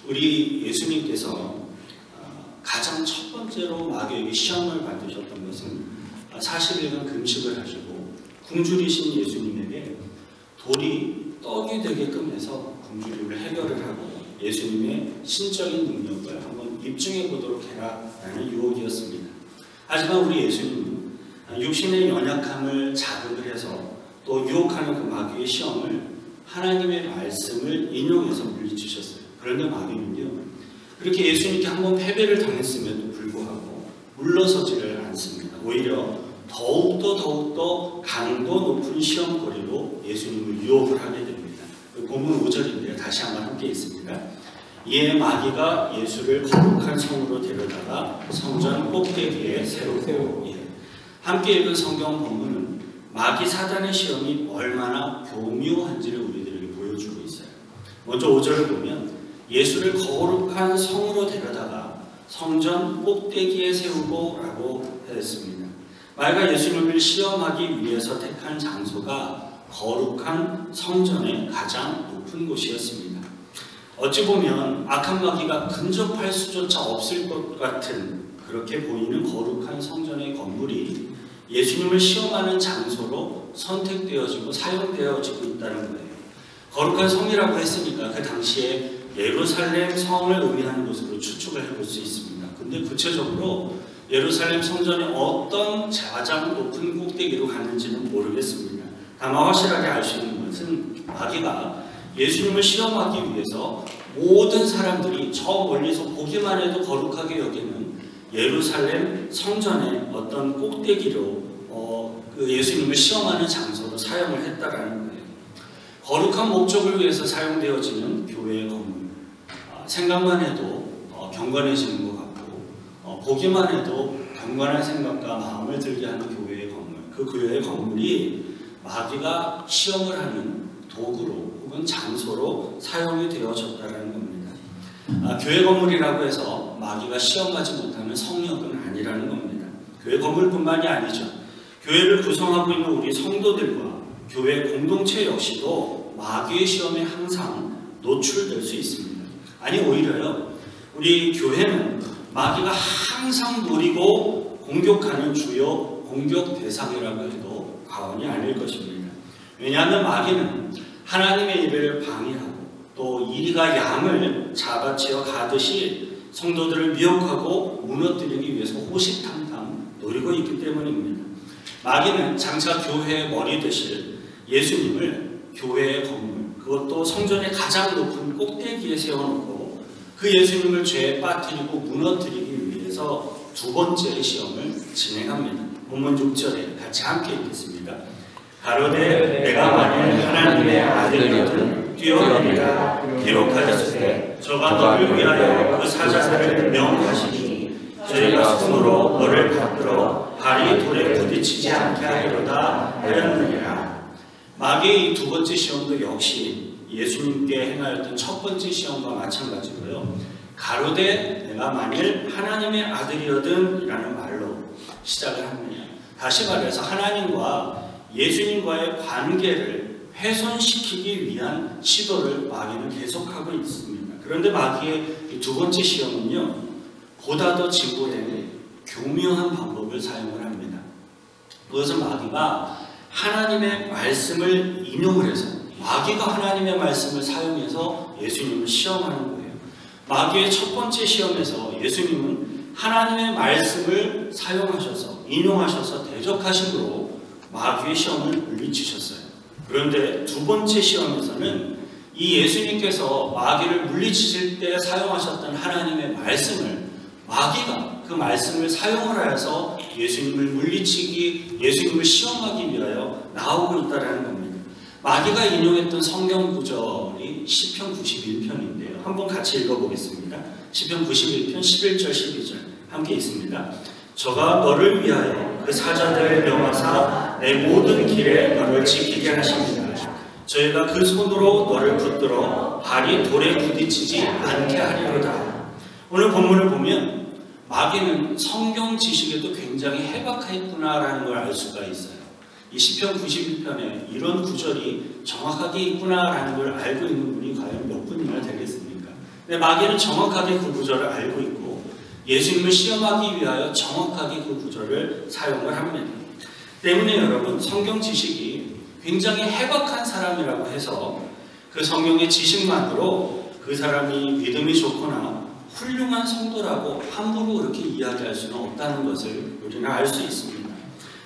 우리 예수님께서 가장 첫 번째로 마귀에게 시험을 받으셨던 것은 40일간 금식을 하시고 굶주리신 예수님에게 돌이 떡이 되게끔 해서 굶주림을 해결을 하고 예수님의 신적인 능력을 한번 입증해 보도록 해라라는 유혹이었습니다. 하지만 우리 예수님은 육신의 연약함을 자극을 해서 또 유혹하는 그 마귀의 시험을 하나님의 말씀을 인용해서 물리치셨어요. 그런데 마귀는요, 그렇게 예수님께 한번 패배를 당했음에도 불구하고 물러서지를 않습니다. 오히려 더욱더 강도 높은 시험거리로 예수님을 유혹을 하게 됩니다. 본문 5절인데요. 다시 한번 함께 있습니다. 이에 마귀가 예수를 거룩한 성으로 데려다가 성전 꼭대기에 세우고, 함께 읽은 성경 본문은 마귀 사단의 시험이 얼마나 교묘한지를 우리들에게 보여주고 있어요. 먼저 5절을 보면 예수를 거룩한 성으로 데려다가 성전 꼭대기에 세우고 라고 했습니다. 마귀가 예수님을 시험하기 위해서 택한 장소가 거룩한 성전의 가장 높은 곳이었습니다. 어찌 보면 악한 마귀가 근접할 수조차 없을 것 같은 그렇게 보이는 거룩한 성전의 건물이 예수님을 시험하는 장소로 선택되어지고 사용되어지고 있다는 거예요. 거룩한 성이라고 했으니까 그 당시에 예루살렘 성을 의미하는 것으로 추측을 해볼 수 있습니다. 근데 구체적으로 예루살렘 성전의 어떤 가장 높은 꼭대기로 갔는지는 모르겠습니다. 다만 확실하게 알 수 있는 것은 마귀가 예수님을 시험하기 위해서 모든 사람들이 저 멀리서 보기만 해도 거룩하게 여기는 예루살렘 성전의 어떤 꼭대기로 그 예수님을 시험하는 장소로 사용을 했다라는 거예요. 거룩한 목적을 위해서 사용되어지는 교회의 건물, 생각만 해도 경건해지는 것 같고 보기만 해도 경건한 생각과 마음을 들게 하는 교회의 건물, 그 교회의 건물이 마귀가 시험을 하는 도구로 혹은 장소로 사용이 되어졌다는 겁니다. 교회 건물이라고 해서 마귀가 시험하지 못하는 성역은 아니라는 겁니다. 교회 건물뿐만이 아니죠. 교회를 구성하고 있는 우리 성도들과 교회 공동체 역시도 마귀의 시험에 항상 노출될 수 있습니다. 아니 오히려요, 우리 교회는 마귀가 항상 노리고 공격하는 주요 공격 대상이라고 해도 과언이 아닐 것입니다. 왜냐하면 마귀는 하나님의 일을 방해하고 또 이리가 양을 잡아채어 가듯이 성도들을 미혹하고 무너뜨리기 위해서 호시탐탐 노리고 있기 때문입니다. 마귀는 장차 교회의 머리 되실 예수님을 교회의 건물, 그것도 성전의 가장 높은 꼭대기에 세워놓고 그 예수님을 죄에 빠뜨리고 무너뜨리기 위해서 두 번째의 시험을 진행합니다. 본문 6절에 같이 함께 읽겠습니다. 가로되 내가 만일 하나님의 아들이거든 뛰어내리라 기록하셨으되 저가 너를 위하여 그 사자들을 명하시니 저희가 손으로 너를 받들어 발이 돌에 부딪히지 않게 하리로다 하였느니라. 마귀의 이 두 번째 시험도 역시 예수님께 행하였던 첫 번째 시험과 마찬가지고요. 가로되 내가 만일 하나님의 아들이거든 이라는 말로 시작을 합니다. 다시 말해서 하나님과 예수님과의 관계를 훼손시키기 위한 시도를 마귀는 계속하고 있습니다. 그런데 마귀의 이 두 번째 시험은요, 보다 더 진보되는 교묘한 방법을 사용을 합니다. 그것은 마귀가 하나님의 말씀을 인용을 해서 마귀가 하나님의 말씀을 사용해서 예수님을 시험하는 거예요. 마귀의 첫 번째 시험에서 예수님은 하나님의 말씀을 사용하셔서 인용하셔서 대적하심으로 마귀의 시험을 물리치셨어요. 그런데 두 번째 시험에서는 이 예수님께서 마귀를 물리치실 때 사용하셨던 하나님의 말씀을 마귀가 그 말씀을 사용을 하여서 예수님을 물리치기, 예수님을 시험하기 위하여 나오고 있다는 겁니다. 마귀가 인용했던 성경 구절이 시편 91편인데요. 한번 같이 읽어보겠습니다. 시편 91편 11절 12절 함께 있습니다. 저가 너를 위하여 그 사자들을 명하사 내 모든 길에 너를 지키게 하십니다. 저희가 그 손으로 너를 붙들어 발이 돌에 부딪히지 않게 하리로다. 오늘 본문을 보면 마귀는 성경 지식에도 굉장히 해박했구나라는 걸 알 수가 있어요. 이 시편 91편에 이런 구절이 정확하게 있구나라는 걸 알고 있는 분이 과연 몇 분이나 되겠습니까? 근데 마귀는 정확하게 그 구절을 알고 있고 예수님을 시험하기 위하여 정확하게 그 구절을 사용을 합니다. 때문에 여러분, 성경 지식이 굉장히 해박한 사람이라고 해서 그 성경의 지식만으로 그 사람이 믿음이 좋거나 훌륭한 성도라고 함부로 그렇게 이야기할 수는 없다는 것을 우리는 알 수 있습니다.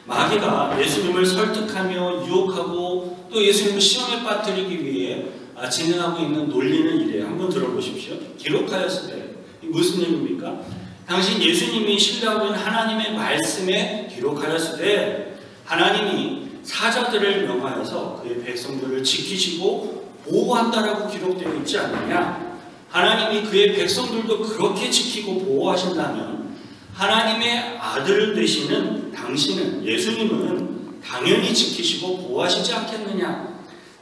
마귀가 예수님을 설득하며 유혹하고 또 예수님을 시험에 빠뜨리기 위해 진행하고 있는 논리는 이래요. 한번 들어보십시오. 기록하였으되 무슨 얘기입니까? 당신 예수님이 신뢰하고 있는 하나님의 말씀에 기록하였으되 하나님이 사자들을 명하여서 그의 백성들을 지키시고 보호한다라고 기록되어 있지 않느냐? 하나님이 그의 백성들도 그렇게 지키고 보호하신다면 하나님의 아들 되시는 당신은, 예수님은 당연히 지키시고 보호하시지 않겠느냐?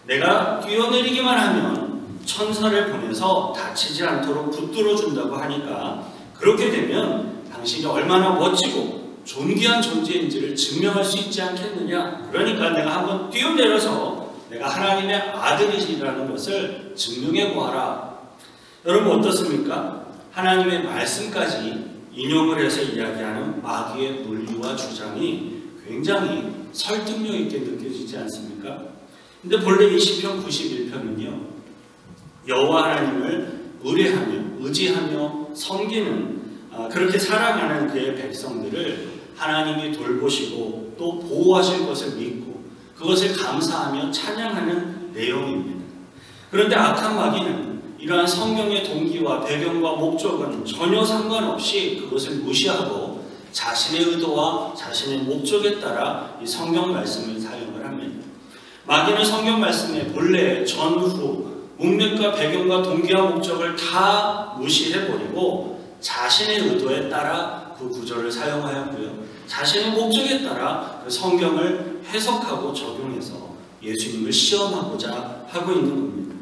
내가 뛰어내리기만 하면 천사를 보내서 다치지 않도록 붙들어 준다고 하니까 그렇게 되면 당신이 얼마나 멋지고 존귀한 존재인지를 증명할 수 있지 않겠느냐? 그러니까 내가 한번 뛰어내려서 내가 하나님의 아들이시라는 것을 증명해 보아라. 여러분 어떻습니까? 하나님의 말씀까지 인용을 해서 이야기하는 마귀의 논리와 주장이 굉장히 설득력 있게 느껴지지 않습니까? 근데 본래 이 시편 91편은요, 여호와 하나님을 의지하며 섬기는, 그렇게 살아가는 그의 백성들을 하나님이 돌보시고 또 보호하실 것을 믿고 그것을 감사하며 찬양하는 내용입니다. 그런데 악한 마귀는 이러한 성경의 동기와 배경과 목적은 전혀 상관없이 그것을 무시하고 자신의 의도와 자신의 목적에 따라 이 성경 말씀을 사용을 합니다. 마귀는 성경 말씀의 본래 전후 문맥과 배경과 동기와 목적을 다 무시해버리고 자신의 의도에 따라 그 구절을 사용하였고요. 자신의 목적에 따라 그 성경을 해석하고 적용해서 예수님을 시험하고자 하고 있는 겁니다.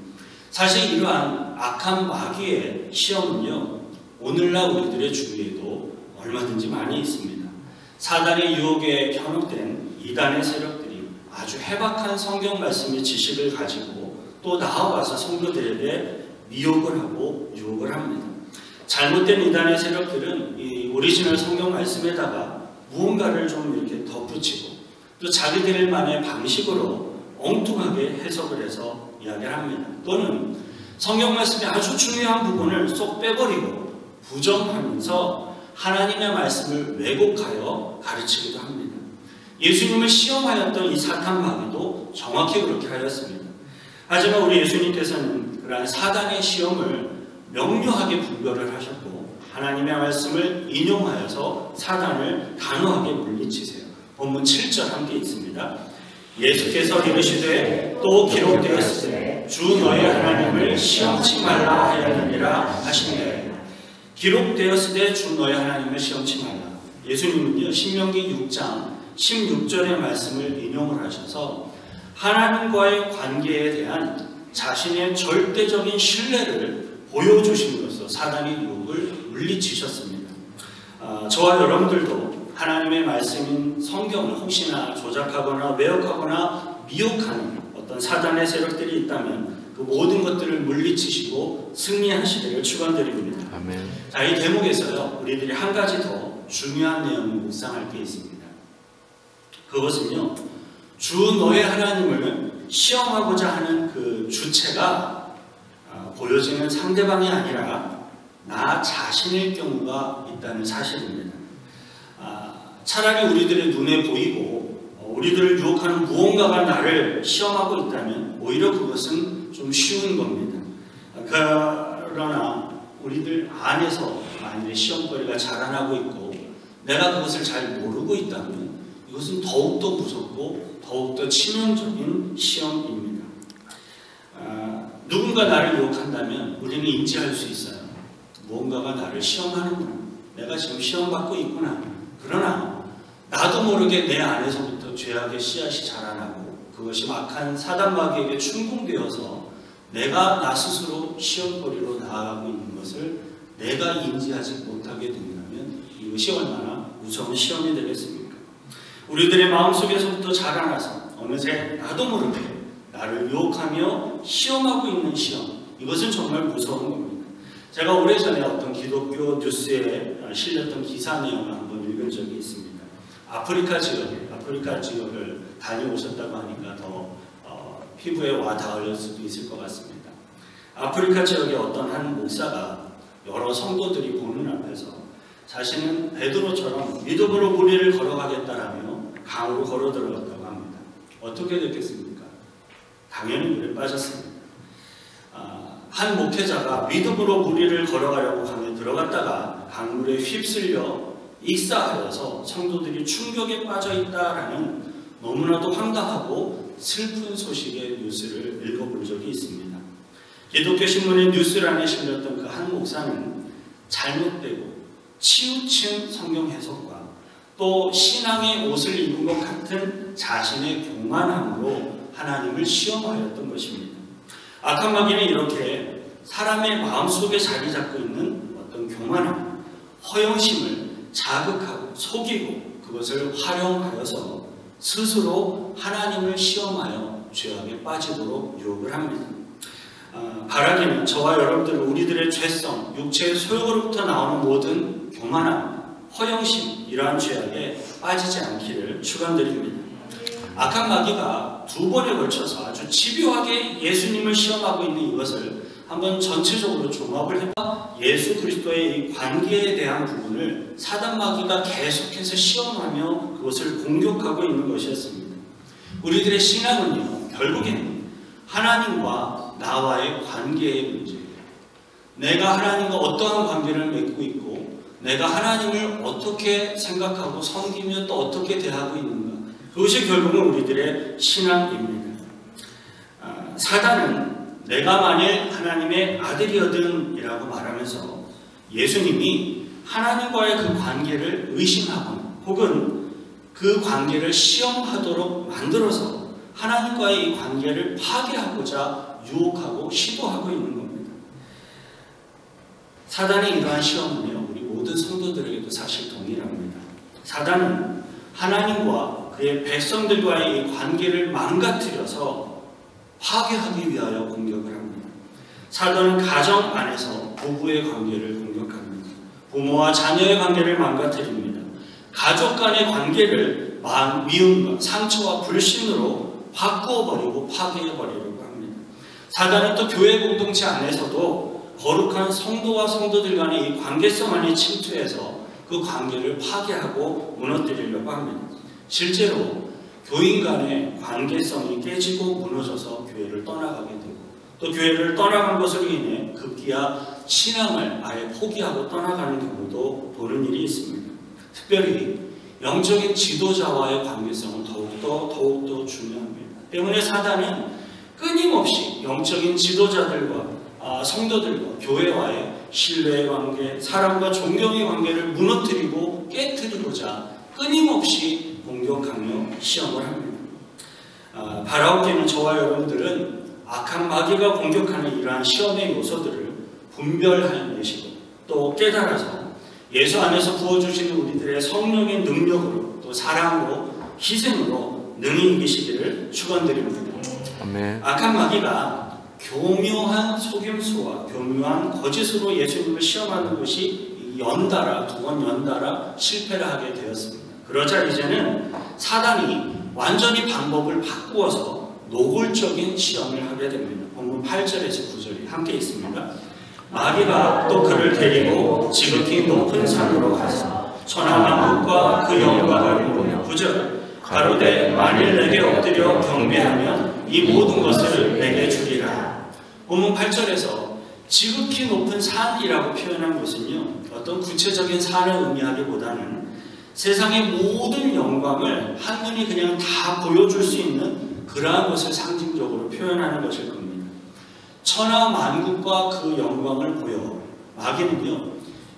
사실 이러한 악한 마귀의 시험은요, 오늘날 우리들의 주위에도 얼마든지 많이 있습니다. 사단의 유혹에 현혹된 이단의 세력들이 아주 해박한 성경 말씀의 지식을 가지고 또 나아가서 성도들에게 미혹을 하고 유혹을 합니다. 잘못된 이단의 세력들은 이 오리지널 성경 말씀에다가 무언가를 좀 이렇게 덧붙이고 또 자기들만의 방식으로 엉뚱하게 해석을 해서 이야기를 합니다. 또는 성경 말씀의 아주 중요한 부분을 쏙 빼버리고 부정하면서 하나님의 말씀을 왜곡하여 가르치기도 합니다. 예수님을 시험하였던 이 사탄 마귀도 정확히 그렇게 하였습니다. 하지만 우리 예수님께서는 그러한 사단의 시험을 명료하게 분별을 하셨고 하나님의 말씀을 인용하여서 사단을 단호하게 물리치세요. 본문 7절 함께 있습니다. 예수께서 이르시되 또 기록되었으되 주 너의 하나님을 시험치 말라 하였느니라 하시니라. 기록되었으되 주 너의 하나님을 시험치 말라. 예수님은요, 신명기 6장 16절의 말씀을 인용을 하셔서 하나님과의 관계에 대한 자신의 절대적인 신뢰를 보여주심으로써 사단의 유혹을 물리치셨습니다. 저와 여러분들도 하나님의 말씀인 성경을 혹시나 조작하거나 왜곡하거나 미혹하는 어떤 사단의 세력들이 있다면 그 모든 것들을 물리치시고 승리하시기를 축원드립니다. 아멘. 자, 이 대목에서요, 우리들이 한 가지 더 중요한 내용을 묵상할 게 있습니다. 그것은요, 주 너의 하나님을 시험하고자 하는 그 주체가 보여지는 상대방이 아니라 나 자신일 경우가 있다는 사실입니다. 차라리 우리들의 눈에 보이고 우리들을 유혹하는 무언가가 나를 시험하고 있다면 오히려 그것은 좀 쉬운 겁니다. 그러나 우리들 안에서 만약에 시험거리가 자라나고 있고 내가 그것을 잘 모르고 있다면 이것은 더욱더 무섭고 더욱더 치명적인 시험입니다. 누군가 나를 유혹한다면 우리는 인지할 수 있어요. 무언가가 나를 시험하는구나. 내가 지금 시험받고 있구나. 그러나 나도 모르게 내 안에서부터 죄악의 씨앗이 자라나고 그것이 악한 사단 마귀에게 충동되어서 내가 나 스스로 시험거리로 나아가고 있는 것을 내가 인지하지 못하게 된다면 이것이 얼마나 무서운 시험이 되겠습니까? 우리들의 마음속에서부터 자라나서 어느새 나도 모르게 나를 유혹하며 시험하고 있는 시험, 이것은 정말 무서운 겁니다. 제가 오래전에 어떤 기독교 뉴스에 실렸던 기사 내용을 한번 읽은 적이 있습니다. 아프리카 지역을 다녀오셨다고 하니까 더 피부에 와 닿을 수도 있을 것 같습니다. 아프리카 지역의 어떤 한 목사가 여러 성도들이 보는 앞에서 자신은 베드로처럼 믿음으로 무리를 걸어가겠다라며 강으로 걸어 들어갔다고 합니다. 어떻게 됐겠습니까? 당연히 물에 빠졌습니다. 한 목회자가 믿음으로 무리를 걸어가려고 강에 들어갔다가 강물에 휩쓸려 익사하여서 성도들이 충격에 빠져 있다라는 너무나도 황당하고 슬픈 소식의 뉴스를 읽어본 적이 있습니다. 기독교 신문의 뉴스란에 실렸던 그 한 목사는 잘못되고 치우친 성경 해석과 또 신앙의 옷을 입은 것 같은 자신의 교만함으로 하나님을 시험하였던 것입니다. 악한 마귀는 이렇게 사람의 마음속에 자리 잡고 있는 어떤 교만함, 허영심을 자극하고 속이고 그것을 활용하여서 스스로 하나님을 시험하여 죄악에 빠지도록 유혹을 합니다. 바라기는 저와 여러분들은 우리들의 죄성, 육체의 소욕으로부터 나오는 모든 교만함, 허영심, 이러한 죄악에 빠지지 않기를 축원드립니다. 악한 마귀가 두 번에 걸쳐서 아주 집요하게 예수님을 시험하고 있는 이것을 한번 전체적으로 종합을 해봐 예수 그리스도의 이 관계에 대한 부분을 사단 마귀가 계속해서 시험하며 그것을 공격하고 있는 것이었습니다. 우리들의 신앙은요, 결국에는 하나님과 나와의 관계의 문제예요. 내가 하나님과 어떠한 관계를 맺고 있고 내가 하나님을 어떻게 생각하고 섬기며 또 어떻게 대하고 있는가, 그것이 결국은 우리들의 신앙입니다. 사단은 내가 만일 하나님의 아들이거든 이라고 말하면서 예수님이 하나님과의 그 관계를 의심하거나 혹은 그 관계를 시험하도록 만들어서 하나님과의 이 관계를 파괴하고자 유혹하고 시도하고 있는 겁니다. 사단의 이러한 시험은요, 우리 모든 성도들에게도 사실 동일합니다. 사단은 하나님과 그의 백성들과의 이 관계를 망가뜨려서 파괴하기 위하여 공격을 합니다. 사단은 가정 안에서 부부의 관계를 공격합니다. 부모와 자녀의 관계를 망가뜨립니다. 가족 간의 관계를 미움과 상처와 불신으로 바꾸어버리고 파괴해버리려고 합니다. 사단은 또 교회 공동체 안에서도 거룩한 성도와 성도들 간의 이 관계성 안에 침투해서 그 관계를 파괴하고 무너뜨리려고 합니다. 실제로 교인 간의 관계성이 깨지고 무너져서 교회를 떠나가게 되고 또 교회를 떠나간 것으로 인해 급기야 신앙을 아예 포기하고 떠나가는 경우도 보는 일이 있습니다. 특별히 영적인 지도자와의 관계성은 더욱더 중요합니다. 때문에 사단은 끊임없이 영적인 지도자들과 성도들과 교회와의 신뢰의 관계, 사랑과 존경의 관계를 무너뜨리고 깨뜨리고자 끊임없이 공격하며 시험을 합니다. 바라옵기는 저와 여러분들은 악한 마귀가 공격하는 이러한 시험의 요소들을 분별해내시고 또 깨달아서 예수 안에서 부어주시는 우리들의 성령의 능력으로 또 사랑으로 희생으로 능히 이기시기를 축원드립니다. 아멘. 악한 마귀가 교묘한 속임수와 교묘한 거짓으로 예수님을 시험하는 것이 연달아 두 번 연달아 실패를 하게 되었습니다. 그러자 이제는 사단이 완전히 방법을 바꾸어서 노골적인 시험을 하게 됩니다. 본문 8절에서 9절이 함께 있습니다. 마귀가 또 그를 데리고 지극히 높은 산으로 가서 천하만국과 그 영광을 보며 9절 가로되 만일 내게 엎드려 경배하면 이 모든 것을 내게 주리라. 본문 8절에서 지극히 높은 산이라고 표현한 것은요, 어떤 구체적인 산을 의미하기보다는 세상의 모든 영광을 한눈에 그냥 다 보여줄 수 있는 그러한 것을 상징적으로 표현하는 것일 겁니다. 천하 만국과 그 영광을 보여 마귀는요,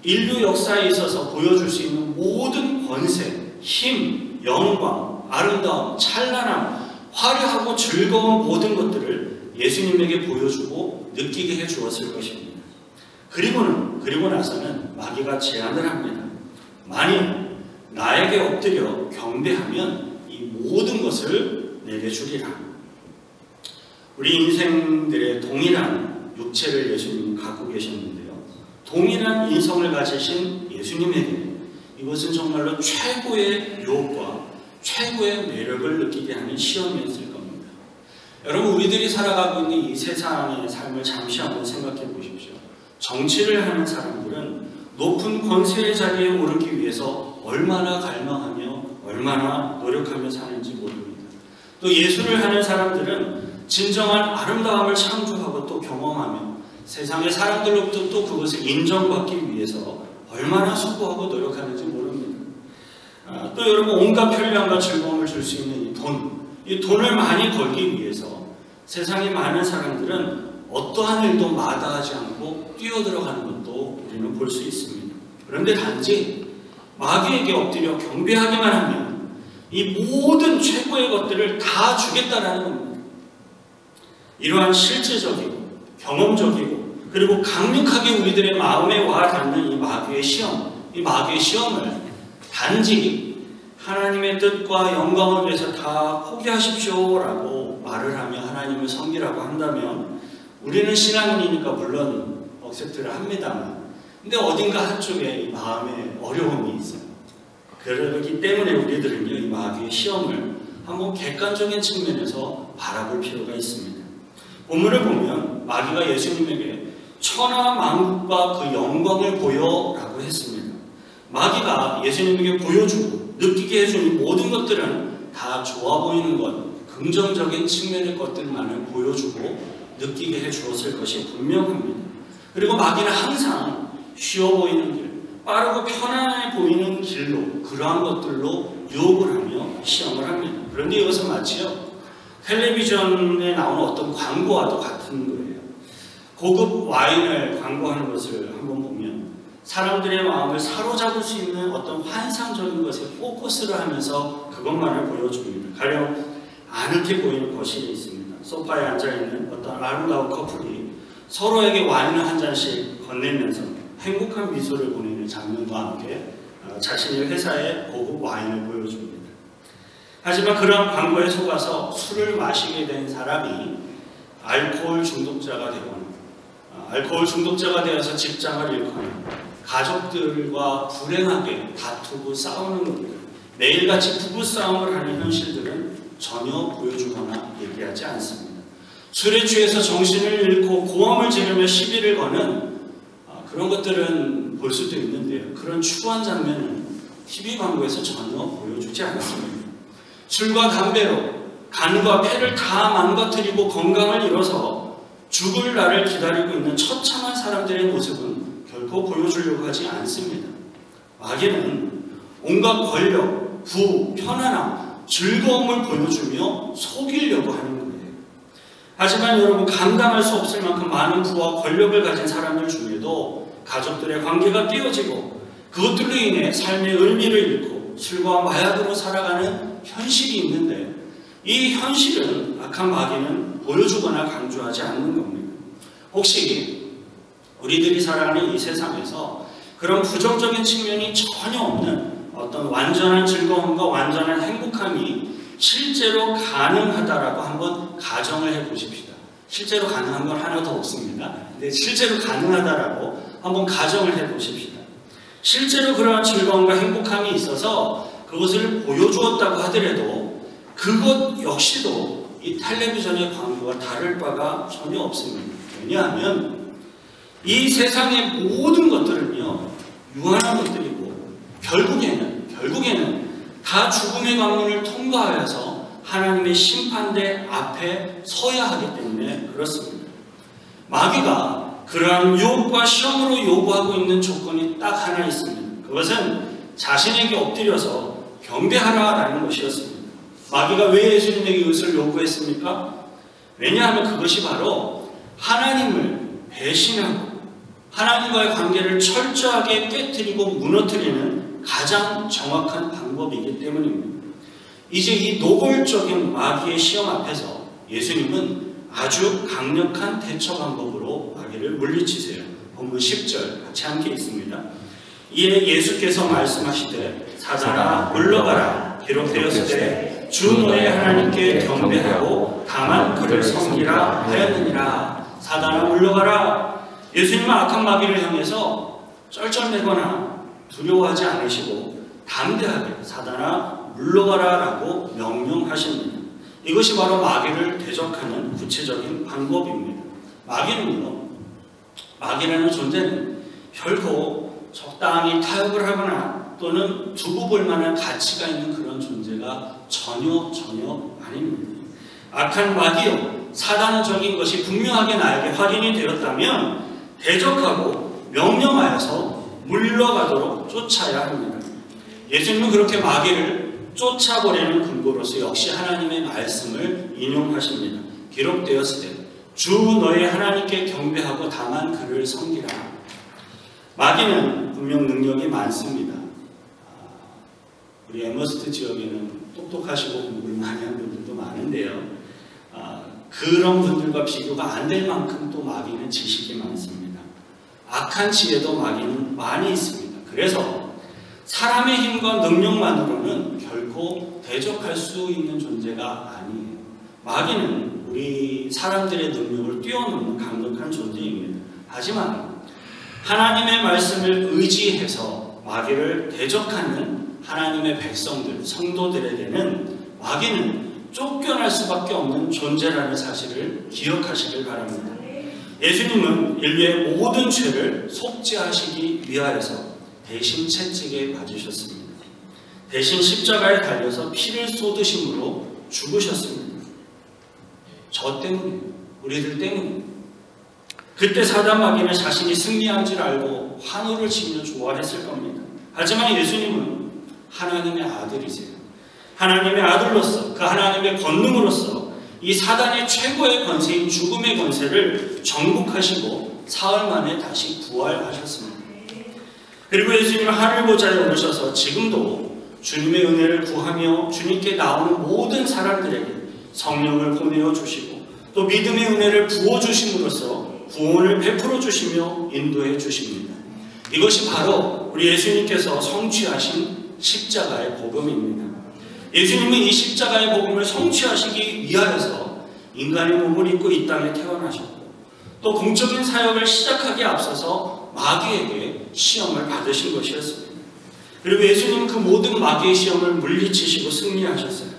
인류 역사에 있어서 보여줄 수 있는 모든 권세, 힘, 영광, 아름다움, 찬란함, 화려하고 즐거운 모든 것들을 예수님에게 보여주고 느끼게 해주었을 것입니다. 그리고 나서는 마귀가 제안을 합니다. 만일 나에게 엎드려 경배하면 이 모든 것을 내게 주리라. 우리 인생들의 동일한 육체를 예수님은 갖고 계셨는데요, 동일한 인성을 가지신 예수님에게 이것은 정말로 최고의 유혹과 최고의 매력을 느끼게 하는 시험이었을 겁니다. 여러분, 우리들이 살아가고 있는 이 세상의 삶을 잠시 한번 생각해 보십시오. 정치를 하는 사람들은 높은 권세의 자리에 오르기 위해서 얼마나 갈망하며 얼마나 노력하며 사는지 모릅니다. 또 예술을 하는 사람들은 진정한 아름다움을 창조하고 또 경험하며 세상의 사람들로부터 또 그것을 인정받기 위해서 얼마나 수고하고 노력하는지 모릅니다. 또 여러분, 온갖 편리함과 즐거움을 줄 수 있는 이 돈을 많이 벌기 위해서 세상의 많은 사람들은 어떠한 일도 마다하지 않고 뛰어들어가는 것도 우리는 볼 수 있습니다. 그런데 단지 마귀에게 엎드려 경배하기만 하면 이 모든 최고의 것들을 다 주겠다라는 겁니다. 이러한 실제적이고 경험적이고 그리고 강력하게 우리들의 마음에 와 닿는 이 마귀의 시험을 단지 하나님의 뜻과 영광을 위해서 다 포기하십시오라고 말을 하며 하나님을 섬기라고 한다면 우리는 신앙인이니까 물론 억셉트를 합니다만, 근데 어딘가 한쪽에 이 마음에 어려움이 있어요. 그러기 때문에 우리들은요, 이 마귀의 시험을 한번 객관적인 측면에서 바라볼 필요가 있습니다. 본문을 보면 마귀가 예수님에게 천하 만국과 그 영광을 보여라고 했습니다. 마귀가 예수님에게 보여주고 느끼게 해준 이 모든 것들은 다 좋아 보이는 것, 긍정적인 측면의 것들만을 보여주고 느끼게 해주었을 것이 분명합니다. 그리고 마귀는 항상 쉬워 보이는 길, 빠르고 편안해 보이는 길로 그러한 것들로 유혹을 하며 시험을 합니다. 그런데 이것은 마치요, 텔레비전에 나오는 어떤 광고와도 같은 거예요. 고급 와인을 광고하는 것을 한번 보면 사람들의 마음을 사로잡을 수 있는 어떤 환상적인 것에 포커스를 하면서 그것만을 보여줍니다. 가령 아늑해 보이는 거실이 있습니다. 소파에 앉아있는 어떤 아름다운 커플이 서로에게 와인을 한 잔씩 건네면서 행복한 미소를 보내는 장면과 함께 자신의 회사에 고급 와인을 보여줍니다. 하지만 그러한 광고에 속아서 술을 마시게 된 사람이 알코올 중독자가 되거나 알코올 중독자가 되어서 직장을 잃거나 가족들과 불행하게 다투고 싸우는 것들, 매일같이 부부싸움을 하는 현실들은 전혀 보여주거나 얘기하지 않습니다. 술에 취해서 정신을 잃고 고함을 지르며 시비를 거는 그런 것들은 볼 수도 있는데요, 그런 추한 장면은 TV 광고에서 전혀 보여주지 않습니다. 술과 담배로 간과 폐를 다 망가뜨리고 건강을 잃어서 죽을 날을 기다리고 있는 처참한 사람들의 모습은 결코 보여주려고 하지 않습니다. 마귀는 온갖 권력, 부, 편안함, 즐거움을 보여주며 속이려고 하는 거예요. 하지만 여러분, 감당할 수 없을 만큼 많은 부와 권력을 가진 사람들 중에도 가족들의 관계가 깨어지고 그것들로 인해 삶의 의미를 잃고 술과 마약으로 살아가는 현실이 있는데, 이 현실은 악한 마귀는 보여주거나 강조하지 않는 겁니다. 혹시 우리들이 살아가는 이 세상에서 그런 부정적인 측면이 전혀 없는 어떤 완전한 즐거움과 완전한 행복함이 실제로 가능하다라고 한번 가정을 해보십시다. 실제로 가능한 건 하나도 없습니다. 근데 실제로 가능하다라고 한번 가정을 해보십시다. 실제로 그러한 즐거움과 행복함이 있어서 그것을 보여주었다고 하더라도 그것 역시도 이 텔레비전의 광고와 다를 바가 전혀 없습니다. 왜냐하면 이 세상의 모든 것들은요, 유한한 것들이고 결국에는 다 죽음의 관문을 통과하여서 하나님의 심판대 앞에 서야 하기 때문에 그렇습니다. 마귀가 그러한 유혹과 시험으로 요구하고 있는 조건이 딱 하나 있습니다. 그것은 자신에게 엎드려서 경배하라라는 것이었습니다. 마귀가 왜 예수님에게 이것을 요구했습니까? 왜냐하면 그것이 바로 하나님을 배신하고 하나님과의 관계를 철저하게 깨뜨리고 무너뜨리는 가장 정확한 방법이기 때문입니다. 이제 이 노골적인 마귀의 시험 앞에서 예수님은 아주 강력한 대처 방법으로 마귀를 물리치세요. 본문 10절 같이 함께 있습니다. 이에 예수께서 말씀하시되 사단아 물러가라, 기록되었으되 주 너의 하나님께 경배하고 다만 그를 섬기라 하였느니라. 사단아 물러가라. 예수님은 악한 마귀를 향해서 쩔쩔매거나 두려워하지 않으시고 담대하게 사단아 물러가라 라고 명령하십니다. 이것이 바로 마귀를 대적하는 구체적인 방법입니다. 마귀라는 존재는 결코 적당히 타협을 하거나 또는 두고 볼 만한 가치가 있는 그런 존재가 전혀 아닙니다. 악한 마귀요, 사단적인 것이 분명하게 나에게 확인이 되었다면 대적하고 명령하여서 물러가도록 쫓아야 합니다. 예수님은 그렇게 마귀를 쫓아버리는 근거로서 역시 하나님의 말씀을 인용하십니다. 기록되었을 때 주 너의 하나님께 경배하고 다만 그를 섬기라. 마귀는 분명 능력이 많습니다. 우리 에머스트 지역에는 똑똑하시고 공부를 많이 한 분들도 많은데요. 그런 분들과 비교가 안 될 만큼 또 마귀는 지식이 많습니다. 악한 지혜도 마귀는 많이 있습니다. 그래서 사람의 힘과 능력만으로는 결코 대적할 수 있는 존재가 아니에요. 마귀는 우리 사람들의 능력을 뛰어넘는 강력한 존재입니다. 하지만 하나님의 말씀을 의지해서 마귀를 대적하는 하나님의 백성들, 성도들에게는 마귀는 쫓겨날 수밖에 없는 존재라는 사실을 기억하시길 바랍니다. 예수님은 인류의 모든 죄를 속죄하시기 위하여서 대신 채찍에 맞으셨습니다. 대신 십자가에 달려서 피를 쏟으심으로 죽으셨습니다. 저 때문에, 우리들 때문에. 그때 사단 마귀는 자신이 승리한 줄 알고 환호를 치며 좋아했을 겁니다. 하지만 예수님은 하나님의 아들이세요. 하나님의 아들로서, 그 하나님의 권능으로서 이 사단의 최고의 권세인 죽음의 권세를 정복하시고 사흘 만에 다시 부활하셨습니다. 그리고 예수님은 하늘 보좌에 오르셔서 지금도 주님의 은혜를 구하며 주님께 나오는 모든 사람들에게 성령을 보내어 주시고 또 믿음의 은혜를 부어 주심으로써 구원을 베풀어 주시며 인도해 주십니다. 이것이 바로 우리 예수님께서 성취하신 십자가의 복음입니다. 예수님은 이 십자가의 복음을 성취하시기 위하여서 인간의 몸을 입고 이 땅에 태어나셨고 또 공적인 사역을 시작하기에 앞서서 마귀에게 시험을 받으신 것이었습니다. 그리고 예수님은 그 모든 마귀의 시험을 물리치시고 승리하셨어요.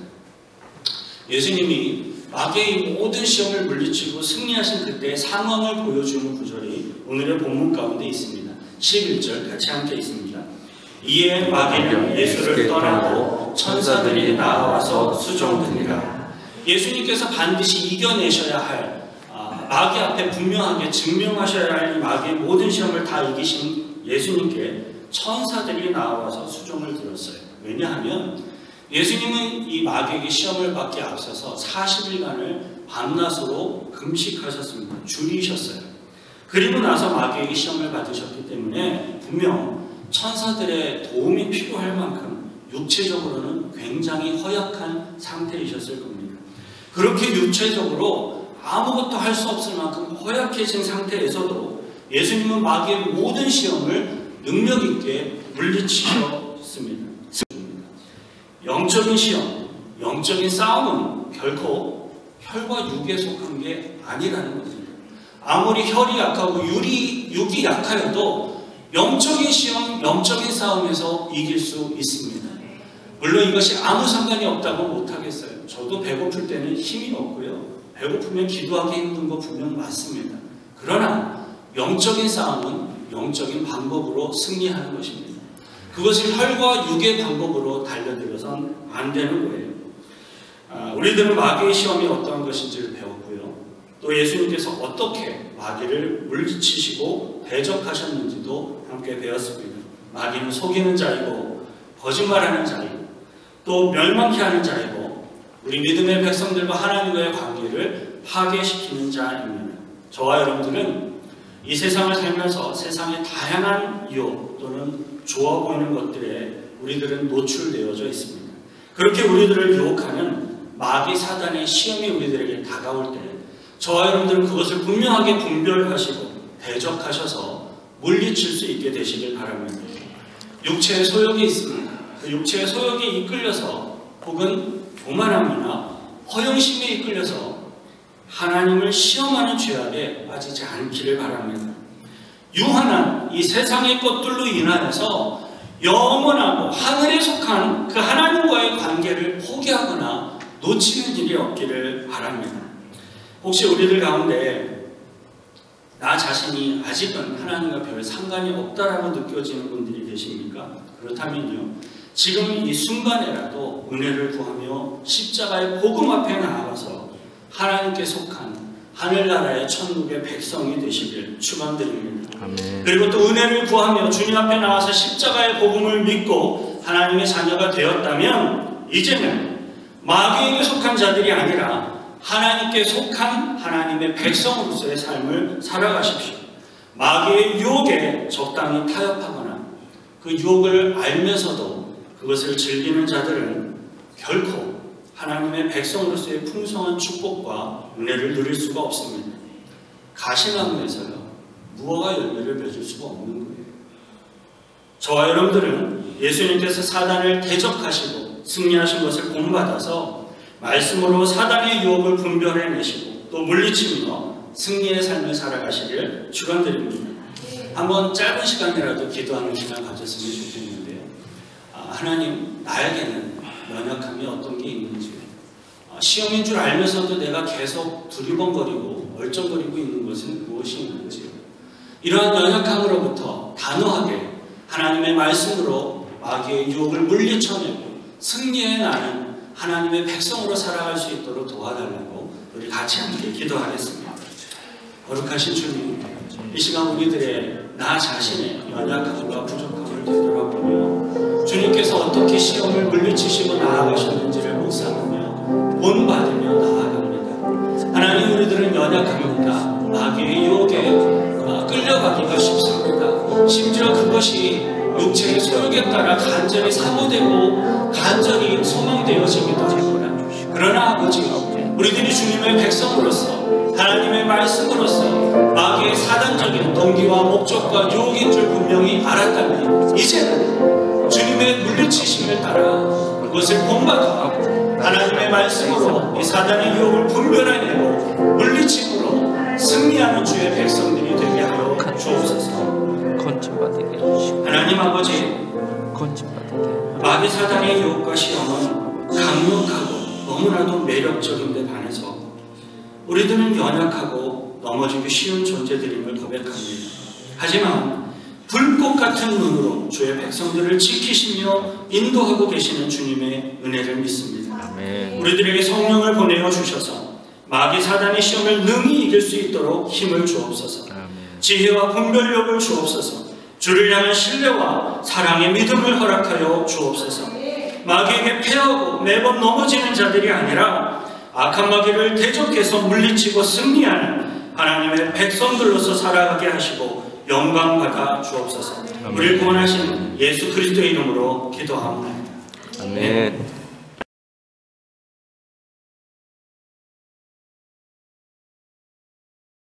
예수님이 마귀의 모든 시험을 물리치고 승리하신 그때의 상황을 보여주는 구절이 오늘의 본문 가운데 있습니다. 11절 같이 함께 있습니다. 이에 마귀는 예수를 떠나고 천사들이 나와서 수종드니라. 예수님께서 반드시 이겨내셔야 할 마귀 앞에 분명하게 증명하셔야 할 이 마귀의 모든 시험을 다 이기신 예수님께 천사들이 나와서 수종을 들었어요. 왜냐하면 예수님은 이 마귀에게 시험을 받기 앞서서 40일간을 밤낮으로 금식하셨습니다. 줄이셨어요. 그리고 나서 마귀에게 시험을 받으셨기 때문에 분명 천사들의 도움이 필요할 만큼 육체적으로는 굉장히 허약한 상태이셨을 겁니다. 그렇게 육체적으로 아무것도 할 수 없을 만큼 허약해진 상태에서도 예수님은 마귀의 모든 시험을 능력 있게 물리치셨습니다. 영적인 시험, 영적인 싸움은 결코 혈과 육에 속한 게 아니라는 것입니다. 아무리 혈이 약하고 육이 약하여도 영적인 시험, 영적인 싸움에서 이길 수 있습니다. 물론 이것이 아무 상관이 없다고 못하겠어요. 저도 배고플 때는 힘이 없고요. 배고프면 기도하기 힘든 거 분명 맞습니다. 그러나 영적인 싸움은 영적인 방법으로 승리하는 것입니다. 그것을 혈과 육의 방법으로 달려들어선 안 되는 거예요. 우리들은 마귀의 시험이 어떠한 것인지를 배웠고요. 또 예수님께서 어떻게 마귀를 물리치시고 대적하셨는지도 함께 배웠습니다. 마귀는 속이는 자이고 거짓말하는 자이고 또 멸망케 하는 자이고 우리 믿음의 백성들과 하나님과의 관계를 파괴시키는 자입니다. 저와 여러분들은 이 세상을 살면서 세상의 다양한 유혹 또는 좋아 보이는 것들에 우리들은 노출되어져 있습니다. 그렇게 우리들을 유혹하는 마귀 사단의 시험이 우리들에게 다가올 때 저와 여러분들은 그것을 분명하게 분별하시고 대적하셔서 물리칠 수 있게 되시길 바랍니다. 육체의 소욕이 있습니다. 그 육체의 소욕에 이끌려서 혹은 교만함이나 허영심에 이끌려서 하나님을 시험하는 죄악에 빠지지 않기를 바랍니다. 유한한 이 세상의 것들로 인하여서 영원하고 하늘에 속한 그 하나님과의 관계를 포기하거나 놓치는 일이 없기를 바랍니다. 혹시 우리들 가운데 나 자신이 아직은 하나님과 별 상관이 없다라고 느껴지는 분들이 계십니까? 그렇다면요, 지금 이 순간에라도 은혜를 구하며 십자가의 복음 앞에 나아가서 하나님께 속한 하늘나라의 천국의 백성이 되시길 축원드립니다. 아멘. 그리고 또 은혜를 구하며 주님 앞에 나와서 십자가의 복음을 믿고 하나님의 자녀가 되었다면 이제는 마귀에게 속한 자들이 아니라 하나님께 속한 하나님의 백성으로서의 삶을 살아가십시오. 마귀의 유혹에 적당히 타협하거나 그 유혹을 알면서도 그것을 즐기는 자들은 결코 하나님의 백성으로서의 풍성한 축복과 은혜를 누릴 수가 없습니다. 가시나무에서요, 무화과 열매를 맺을 수가 없는 거예요. 저와 여러분들은 예수님께서 사단을 대적하시고 승리하신 것을 본받아서 말씀으로 사단의 유혹을 분별해내시고 또 물리치며 승리의 삶을 살아가시길 축원드립니다. 한번 짧은 시간이라도 기도하는 시간 가졌으면 좋겠는데요. 하나님, 나에게는 연약함이 어떤 게 있는지, 시험인 줄 알면서도 내가 계속 두리번거리고 얼쩡거리고 있는 것은 무엇이 있는지, 이러한 연약함으로부터 단호하게 하나님의 말씀으로 마귀의 유혹을 물리쳐내고 승리해 나는 하나님의 백성으로 살아갈 수 있도록 도와달라고 우리 같이 함께 기도하겠습니다. 거룩하신 주님, 이 시간 우리들의 나 자신의 연약함과 부족함을 되돌아보며 주님께서 어떻게 시험을 물리치시고 나아가셨는지를 묵상하며 본받으며 나아갑니다. 하나님, 우리들은 연약합니다. 마귀의 유혹에 끌려가기가 쉽습니다. 심지어 그것이 육체의 소욕에 따라 간절히 사모되고 간절히 소망되어지기도 합니다. 그러나 아버지, 우리들이 주님의 백성으로서 하나님의 말씀으로서 마귀의 사단적인 동기와 목적과 유혹인 줄 분명히 알았다면 이제는 주님의 물리치심을 따라 그것을 본받아하고 하나님의 말씀으로 이 사단의 유혹을 분별해내고 물리침으로 승리하는 주의 백성들이 되게 하여 주옵소서. 하나님 아버지, 마귀 사단의 유혹과 시험은 강력하고 너무나도 매력적인 데 반해서 우리들은 연약하고 넘어지기 쉬운 존재들임을 고백합니다. 하지만 불꽃 같은 눈으로 주의 백성들을 지키시며 인도하고 계시는 주님의 은혜를 믿습니다. 아멘. 우리들에게 성령을 보내어 주셔서 마귀 사단의 시험을 능히 이길 수 있도록 힘을 주옵소서. 아멘. 지혜와 분별력을 주옵소서. 주를 향한 신뢰와 사랑의 믿음을 허락하여 주옵소서. 마귀에게 패하고 매번 넘어지는 자들이 아니라 악한 마귀를 대적해서 물리치고 승리하는 하나님의 백성들로서 살아가게 하시고 영광받아 주옵소서. 우리를 구원하신 예수 그리스도의 이름으로 기도합니다.